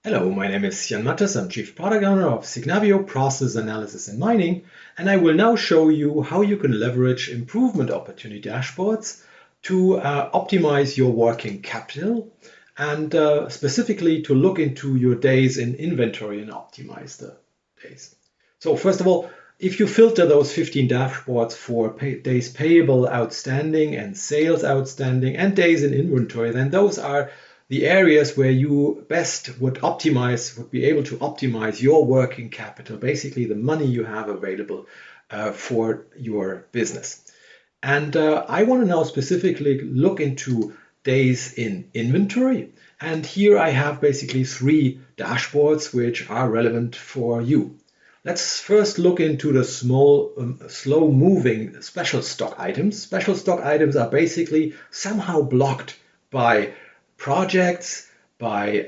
Hello, my name is Jan Mattes. I'm Chief Product Owner of Signavio Process Analysis and Mining, and I will now show you how you can leverage improvement opportunity dashboards to optimize your working capital and specifically to look into your days in inventory and optimize the days. So first of all, if you filter those 15 dashboards for days payable outstanding and sales outstanding and days in inventory, then those are the areas where you best would be able to optimize your working capital, basically the money you have available for your business. And I want to now specifically look into days in inventory. And here I have basically 3 dashboards which are relevant for you. Let's first look into the small, slow-moving special stock items. Special stock items are basically somehow blocked by projects, by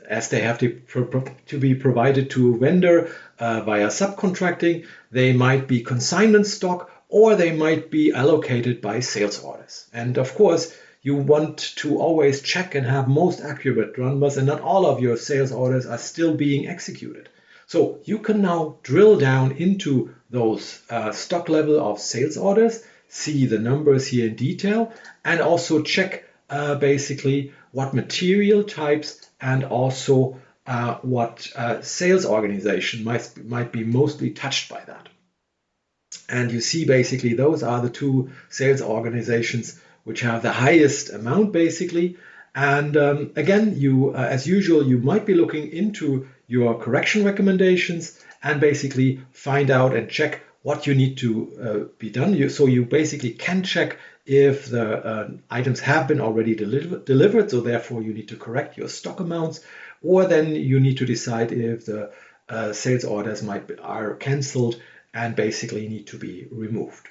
as they have to be provided to a vendor via subcontracting. They might be consignment stock, or they might be allocated by sales orders. And of course, you want to always check and have most accurate numbers, and not all of your sales orders are still being executed. So you can now drill down into those stock level of sales orders, see the numbers here in detail, and also check basically what material types and also what sales organization might be mostly touched by that. And you see basically those are the 2 sales organizations which have the highest amount basically. And again, you as usual, you might be looking into your correction recommendations and basically find out and check what you need to be done. So you basically can check if the items have been already delivered, so therefore you need to correct your stock amounts, or then you need to decide if the sales orders are cancelled and basically need to be removed.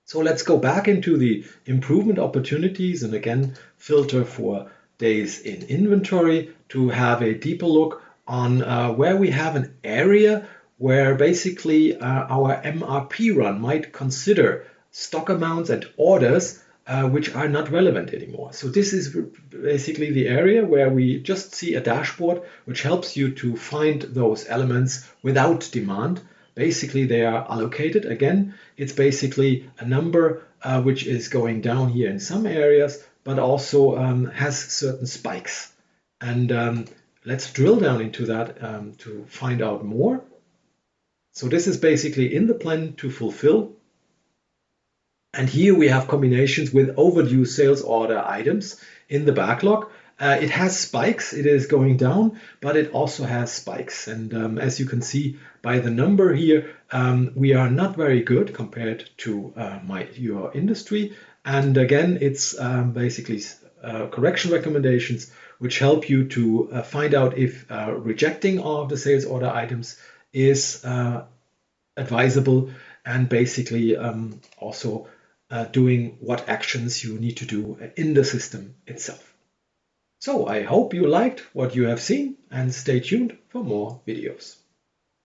So let's go back into the improvement opportunities and again filter for days in inventory to have a deeper look on where we have an area where basically our MRP run might consider stock amounts and orders which are not relevant anymore. So this is basically the area where we just see a dashboard which helps you to find those elements without demand. Basically, they are allocated. Again, it's basically a number which is going down here in some areas, but also has certain spikes. And let's drill down into that to find out more. So this is basically in the plan to fulfill. And here we have combinations with overdue sales order items in the backlog. It has spikes, it is going down, but it also has spikes. And as you can see by the number here, we are not very good compared to your industry. And again, it's basically correction recommendations which help you to find out if rejecting of the sales order items is advisable, and basically also doing what actions you need to do in the system itself. So I hope you liked what you have seen and stay tuned for more videos.